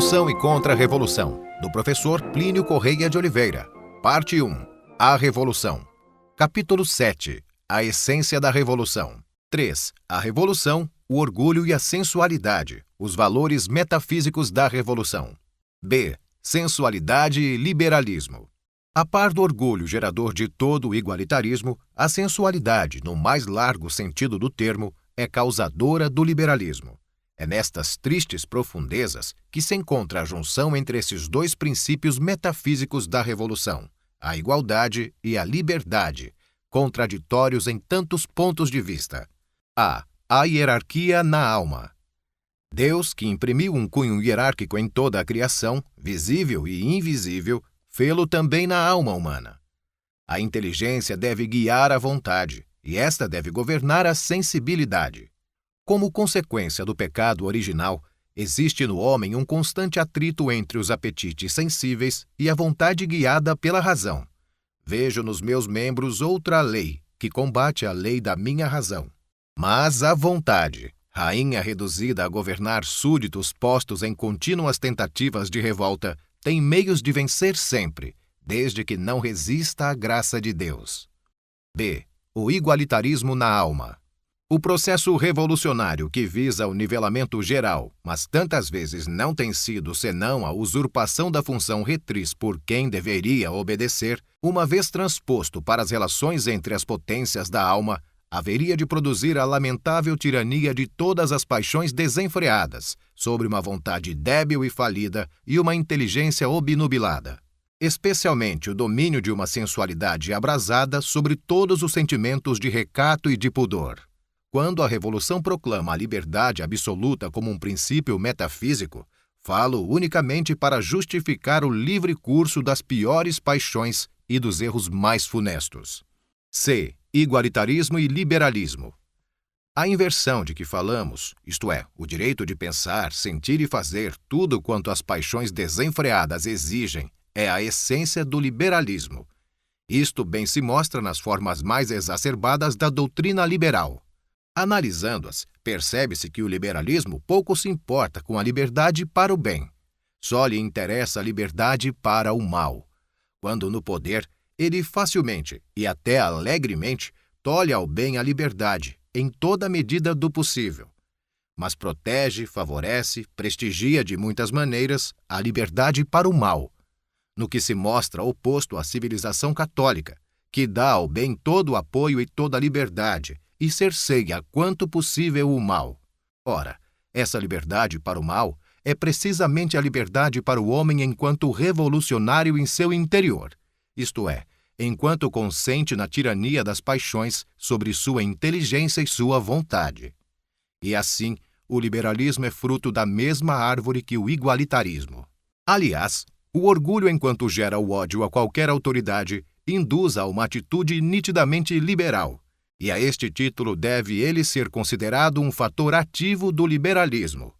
Revolução e Contra-Revolução, do professor Plínio Correia de Oliveira. Parte 1. A Revolução. Capítulo 7. A essência da Revolução. 3. A Revolução, o orgulho e a sensualidade, os valores metafísicos da Revolução. B. Sensualidade e liberalismo. A par do orgulho gerador de todo o igualitarismo, a sensualidade, no mais largo sentido do termo, é causadora do liberalismo. É nestas tristes profundezas que se encontra a junção entre esses dois princípios metafísicos da Revolução, a igualdade e a liberdade, contraditórios em tantos pontos de vista. A. A hierarquia na alma. Deus, que imprimiu um cunho hierárquico em toda a criação, visível e invisível, fê-lo também na alma humana. A inteligência deve guiar a vontade, e esta deve governar a sensibilidade. Como consequência do pecado original, existe no homem um constante atrito entre os apetites sensíveis e a vontade guiada pela razão. Vejo nos meus membros outra lei, que combate a lei da minha razão. Mas a vontade, rainha reduzida a governar súditos postos em contínuas tentativas de revolta, tem meios de vencer sempre, desde que não resista à graça de Deus. B. O igualitarismo na alma. O processo revolucionário que visa o nivelamento geral, mas tantas vezes não tem sido senão a usurpação da função retriz por quem deveria obedecer, uma vez transposto para as relações entre as potências da alma, haveria de produzir a lamentável tirania de todas as paixões desenfreadas, sobre uma vontade débil e falida e uma inteligência obnubilada. Especialmente o domínio de uma sensualidade abrasada sobre todos os sentimentos de recato e de pudor. Quando a Revolução proclama a liberdade absoluta como um princípio metafísico, falo unicamente para justificar o livre curso das piores paixões e dos erros mais funestos. C. Igualitarismo e liberalismo. A inversão de que falamos, isto é, o direito de pensar, sentir e fazer tudo quanto as paixões desenfreadas exigem, é a essência do liberalismo. Isto bem se mostra nas formas mais exacerbadas da doutrina liberal. Analisando-as, percebe-se que o liberalismo pouco se importa com a liberdade para o bem. Só lhe interessa a liberdade para o mal. Quando no poder, ele facilmente e até alegremente tolhe ao bem a liberdade, em toda a medida do possível. Mas protege, favorece, prestigia de muitas maneiras a liberdade para o mal, no que se mostra oposto à civilização católica, que dá ao bem todo o apoio e toda a liberdade, e cerceia quanto possível o mal. Ora, essa liberdade para o mal é precisamente a liberdade para o homem enquanto revolucionário em seu interior, isto é, enquanto consente na tirania das paixões sobre sua inteligência e sua vontade. E assim, o liberalismo é fruto da mesma árvore que o igualitarismo. Aliás, o orgulho enquanto gera o ódio a qualquer autoridade, induz a uma atitude nitidamente liberal, e a este título deve ele ser considerado um fator ativo do liberalismo.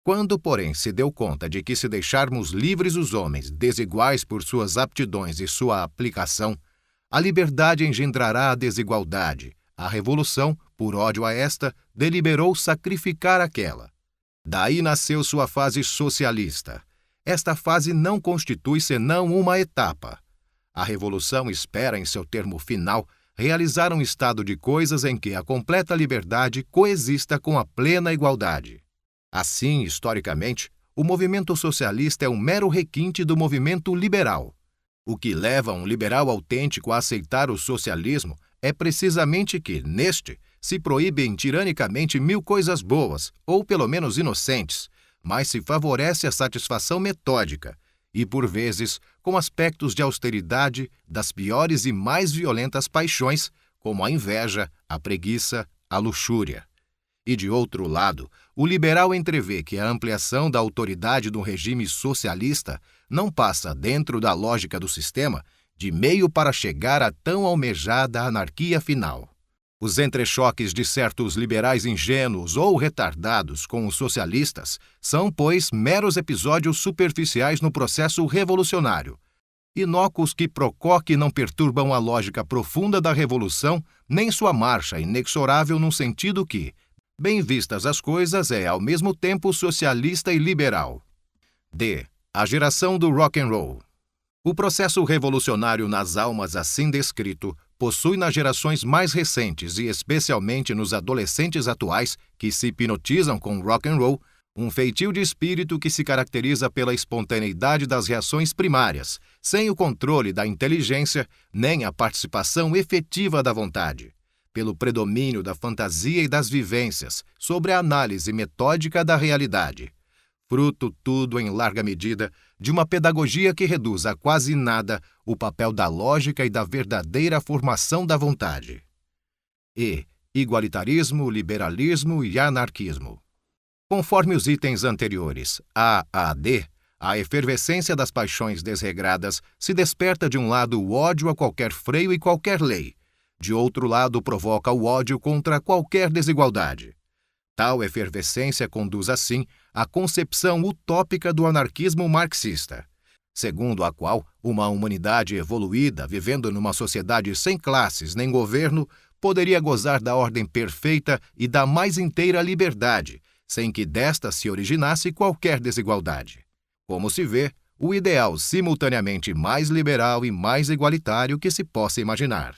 Quando, porém, se deu conta de que se deixarmos livres os homens, desiguais por suas aptidões e sua aplicação, a liberdade engendrará a desigualdade, a revolução, por ódio a esta, deliberou sacrificar aquela. Daí nasceu sua fase socialista. Esta fase não constitui senão uma etapa. A revolução espera, em seu termo final, realizar um estado de coisas em que a completa liberdade coexista com a plena igualdade. Assim, historicamente, o movimento socialista é um mero requinte do movimento liberal. O que leva um liberal autêntico a aceitar o socialismo é precisamente que, neste, se proíbem tiranicamente mil coisas boas, ou pelo menos inocentes, mas se favorece a satisfação metódica, e, por vezes, com aspectos de austeridade das piores e mais violentas paixões, como a inveja, a preguiça, a luxúria. E, de outro lado, o liberal entrevê que a ampliação da autoridade do regime socialista não passa, dentro da lógica do sistema, de meio para chegar à tão almejada anarquia final. Os entrechoques de certos liberais ingênuos ou retardados com os socialistas são, pois, meros episódios superficiais no processo revolucionário, inócuos que procoque não perturbam a lógica profunda da revolução, nem sua marcha inexorável num sentido que, bem vistas as coisas, é ao mesmo tempo socialista e liberal. D. A geração do rock and roll. O processo revolucionário nas almas assim descrito possui nas gerações mais recentes e especialmente nos adolescentes atuais que se hipnotizam com rock and roll, um feitio de espírito que se caracteriza pela espontaneidade das reações primárias, sem o controle da inteligência nem a participação efetiva da vontade, pelo predomínio da fantasia e das vivências sobre a análise metódica da realidade. Fruto tudo, em larga medida, de uma pedagogia que reduz a quase nada o papel da lógica e da verdadeira formação da vontade. E. Igualitarismo, liberalismo e anarquismo. Conforme os itens anteriores, A a D, a efervescência das paixões desregradas se desperta de um lado o ódio a qualquer freio e qualquer lei, de outro lado provoca o ódio contra qualquer desigualdade. Tal efervescência conduz, assim, à concepção utópica do anarquismo marxista, segundo a qual uma humanidade evoluída, vivendo numa sociedade sem classes nem governo, poderia gozar da ordem perfeita e da mais inteira liberdade, sem que desta se originasse qualquer desigualdade. Como se vê, o ideal simultaneamente mais liberal e mais igualitário que se possa imaginar.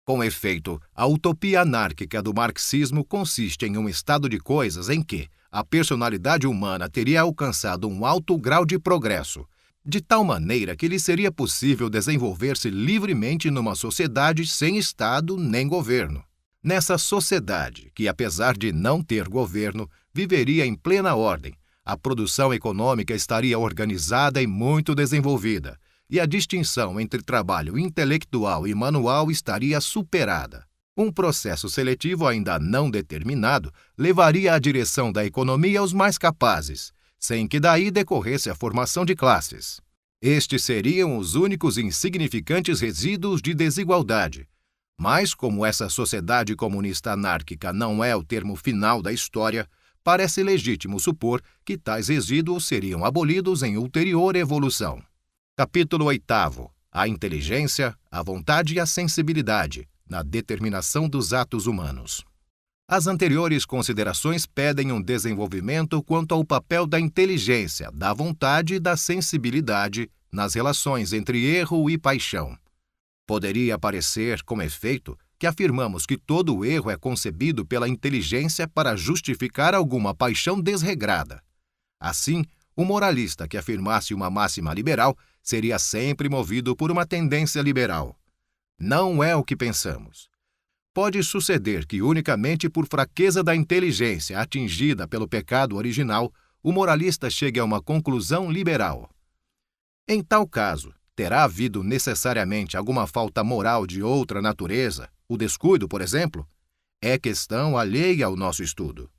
Com efeito, a utopia anárquica do marxismo consiste em um estado de coisas em que a personalidade humana teria alcançado um alto grau de progresso, de tal maneira que lhe seria possível desenvolver-se livremente numa sociedade sem Estado nem governo. Nessa sociedade, que apesar de não ter governo, viveria em plena ordem, a produção econômica estaria organizada e muito desenvolvida, e a distinção entre trabalho intelectual e manual estaria superada. Um processo seletivo ainda não determinado levaria a direção da economia aos mais capazes, sem que daí decorresse a formação de classes. Estes seriam os únicos insignificantes resíduos de desigualdade. Mas, como essa sociedade comunista anárquica não é o termo final da história, parece legítimo supor que tais resíduos seriam abolidos em ulterior evolução. Capítulo 8. A inteligência, a vontade e a sensibilidade, na determinação dos atos humanos. As anteriores considerações pedem um desenvolvimento quanto ao papel da inteligência, da vontade e da sensibilidade nas relações entre erro e paixão. Poderia parecer, com efeito, que afirmamos que todo erro é concebido pela inteligência para justificar alguma paixão desregrada. Assim, o moralista que afirmasse uma máxima liberal seria sempre movido por uma tendência liberal. Não é o que pensamos. Pode suceder que unicamente por fraqueza da inteligência atingida pelo pecado original, o moralista chegue a uma conclusão liberal. Em tal caso, terá havido necessariamente alguma falta moral de outra natureza, o descuido, por exemplo? É questão alheia ao nosso estudo.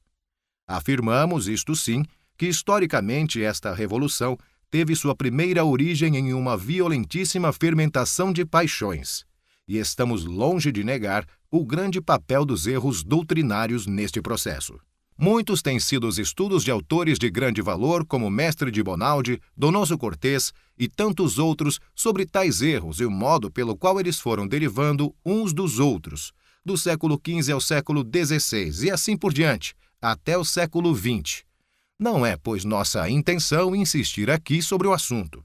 Afirmamos, isto sim, que historicamente esta revolução teve sua primeira origem em uma violentíssima fermentação de paixões, e estamos longe de negar o grande papel dos erros doutrinários neste processo. Muitos têm sido os estudos de autores de grande valor como Mestre de Bonaldi, Donoso Cortés e tantos outros sobre tais erros e o modo pelo qual eles foram derivando uns dos outros, do século XV ao século XVI e assim por diante, até o século XX. Não é, pois, nossa intenção insistir aqui sobre o assunto.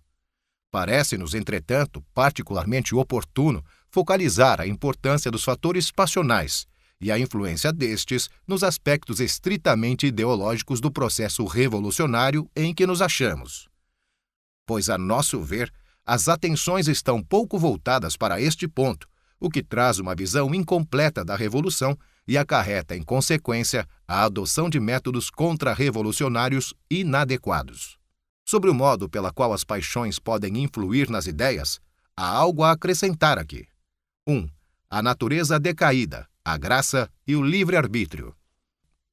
Parece-nos, entretanto, particularmente oportuno focalizar a importância dos fatores passionais e a influência destes nos aspectos estritamente ideológicos do processo revolucionário em que nos achamos. Pois, a nosso ver, as atenções estão pouco voltadas para este ponto, o que traz uma visão incompleta da revolução e acarreta, em consequência, a adoção de métodos contra-revolucionários inadequados. Sobre o modo pela qual as paixões podem influir nas ideias, há algo a acrescentar aqui. 1. A natureza decaída, a graça e o livre-arbítrio.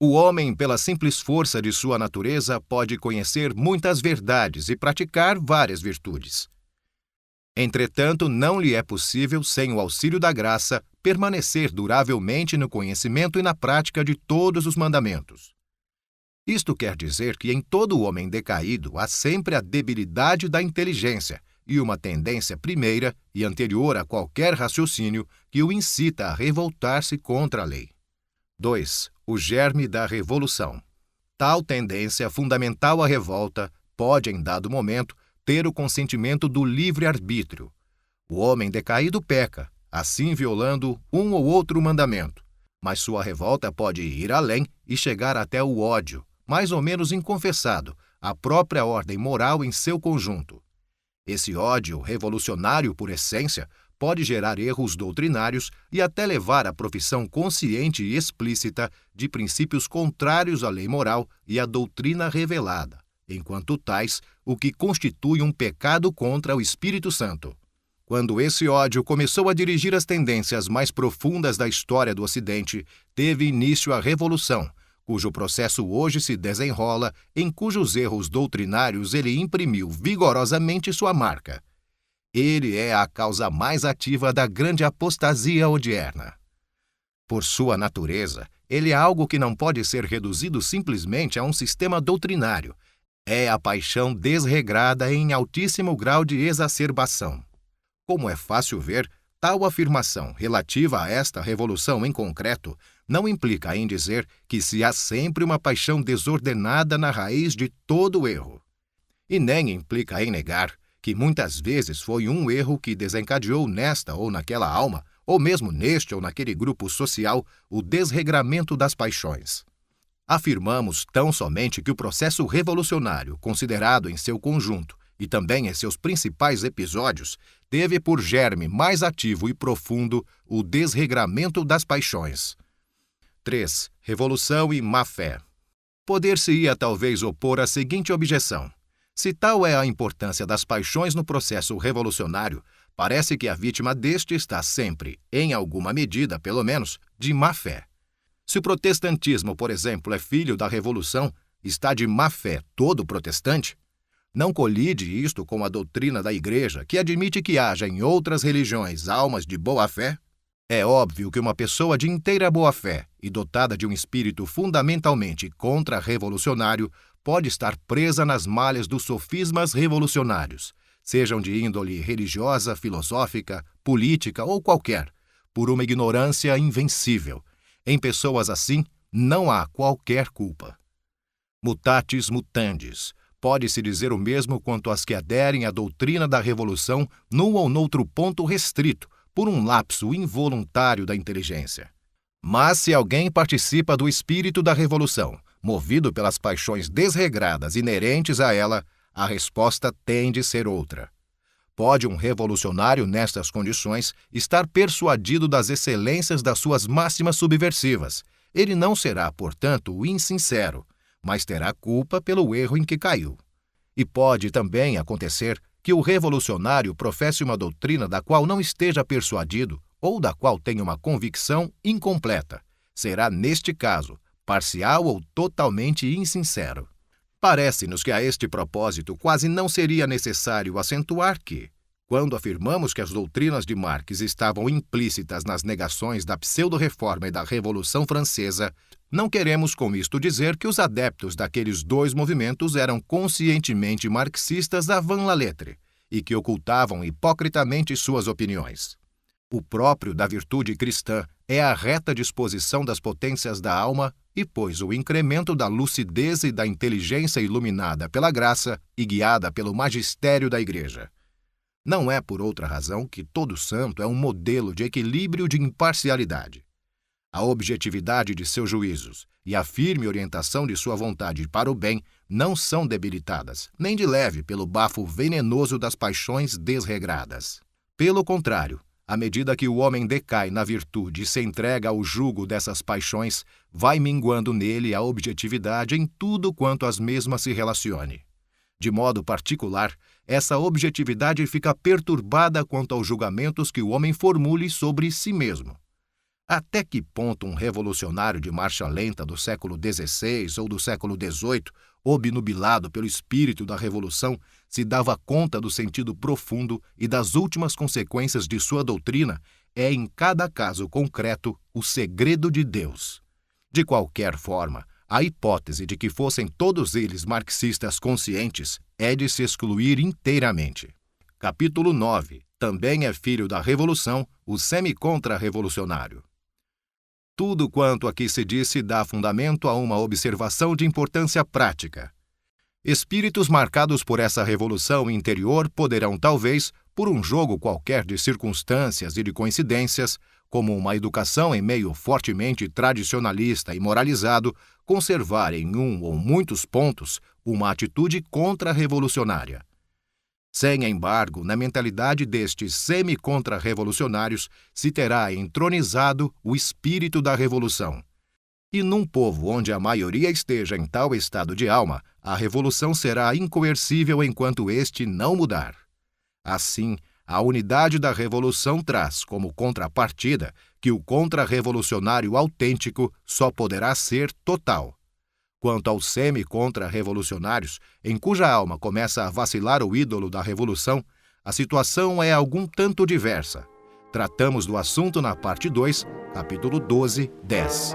O homem, pela simples força de sua natureza, pode conhecer muitas verdades e praticar várias virtudes. Entretanto, não lhe é possível, sem o auxílio da graça, permanecer duravelmente no conhecimento e na prática de todos os mandamentos. Isto quer dizer que em todo homem decaído há sempre a debilidade da inteligência e uma tendência primeira e anterior a qualquer raciocínio que o incita a revoltar-se contra a lei. 2. O germe da revolução. Tal tendência fundamental à revolta pode, em dado momento, ter o consentimento do livre-arbítrio. O homem decaído peca, assim violando um ou outro mandamento, mas sua revolta pode ir além e chegar até o ódio, mais ou menos inconfessado, à própria ordem moral em seu conjunto. Esse ódio revolucionário por essência pode gerar erros doutrinários e até levar à profissão consciente e explícita de princípios contrários à lei moral e à doutrina revelada, enquanto tais, o que constitui um pecado contra o Espírito Santo. Quando esse ódio começou a dirigir as tendências mais profundas da história do Ocidente, teve início a Revolução, cujo processo hoje se desenrola, em cujos erros doutrinários ele imprimiu vigorosamente sua marca. Ele é a causa mais ativa da grande apostasia odierna. Por sua natureza, ele é algo que não pode ser reduzido simplesmente a um sistema doutrinário. É a paixão desregrada em altíssimo grau de exacerbação. Como é fácil ver, tal afirmação relativa a esta revolução em concreto não implica em dizer que se há sempre uma paixão desordenada na raiz de todo o erro. E nem implica em negar que muitas vezes foi um erro que desencadeou nesta ou naquela alma, ou mesmo neste ou naquele grupo social, o desregramento das paixões. Afirmamos tão somente que o processo revolucionário, considerado em seu conjunto e também em seus principais episódios, teve por germe mais ativo e profundo o desregramento das paixões. 3. Revolução e má-fé. Poder-se-ia talvez opor a seguinte objeção: se tal é a importância das paixões no processo revolucionário, parece que a vítima deste está sempre, em alguma medida pelo menos, de má-fé. Se o protestantismo, por exemplo, é filho da Revolução, está de má-fé todo protestante? Não colide isto com a doutrina da Igreja, que admite que haja em outras religiões almas de boa-fé? É óbvio que uma pessoa de inteira boa-fé e dotada de um espírito fundamentalmente contra-revolucionário pode estar presa nas malhas dos sofismas revolucionários, sejam de índole religiosa, filosófica, política ou qualquer, por uma ignorância invencível. Em pessoas assim, não há qualquer culpa. Mutatis mutandis. Pode-se dizer o mesmo quanto às que aderem à doutrina da revolução num ou noutro ponto restrito, por um lapso involuntário da inteligência. Mas se alguém participa do espírito da revolução, movido pelas paixões desregradas inerentes a ela, a resposta tem de ser outra. Pode um revolucionário, nestas condições, estar persuadido das excelências das suas máximas subversivas. Ele não será, portanto, insincero, mas terá culpa pelo erro em que caiu. E pode também acontecer que o revolucionário professe uma doutrina da qual não esteja persuadido ou da qual tenha uma convicção incompleta. Será, neste caso, parcial ou totalmente insincero. Parece-nos que a este propósito quase não seria necessário acentuar que, quando afirmamos que as doutrinas de Marx estavam implícitas nas negações da pseudo-reforma e da Revolução Francesa, não queremos com isto dizer que os adeptos daqueles dois movimentos eram conscientemente marxistas avant la lettre e que ocultavam hipocritamente suas opiniões. O próprio da virtude cristã é a reta disposição das potências da alma e, pois, o incremento da lucidez e da inteligência iluminada pela graça e guiada pelo magistério da Igreja. Não é por outra razão que todo santo é um modelo de equilíbrio e de imparcialidade. A objetividade de seus juízos e a firme orientação de sua vontade para o bem não são debilitadas, nem de leve, pelo bafo venenoso das paixões desregradas. Pelo contrário, à medida que o homem decai na virtude e se entrega ao jugo dessas paixões, vai minguando nele a objetividade em tudo quanto às mesmas se relacione. De modo particular, essa objetividade fica perturbada quanto aos julgamentos que o homem formule sobre si mesmo. Até que ponto um revolucionário de marcha lenta do século XVI ou do século XVIII, obnubilado pelo espírito da revolução, se dava conta do sentido profundo e das últimas consequências de sua doutrina, é em cada caso concreto o segredo de Deus. De qualquer forma, a hipótese de que fossem todos eles marxistas conscientes é de se excluir inteiramente. Capítulo 9. Também é filho da revolução, o semi-contra-revolucionário. Tudo quanto aqui se disse dá fundamento a uma observação de importância prática. Espíritos marcados por essa revolução interior poderão, talvez, por um jogo qualquer de circunstâncias e de coincidências, como uma educação em meio fortemente tradicionalista e moralizado, conservar em um ou muitos pontos uma atitude contra-revolucionária. Sem embargo, na mentalidade destes semi-contra-revolucionários se terá entronizado o espírito da revolução. E num povo onde a maioria esteja em tal estado de alma, a revolução será incoercível enquanto este não mudar. Assim, a unidade da revolução traz como contrapartida que o contra-revolucionário autêntico só poderá ser total. Quanto aos semi-contra-revolucionários, em cuja alma começa a vacilar o ídolo da revolução, a situação é algum tanto diversa. Tratamos do assunto na parte 2, capítulo 12, 10.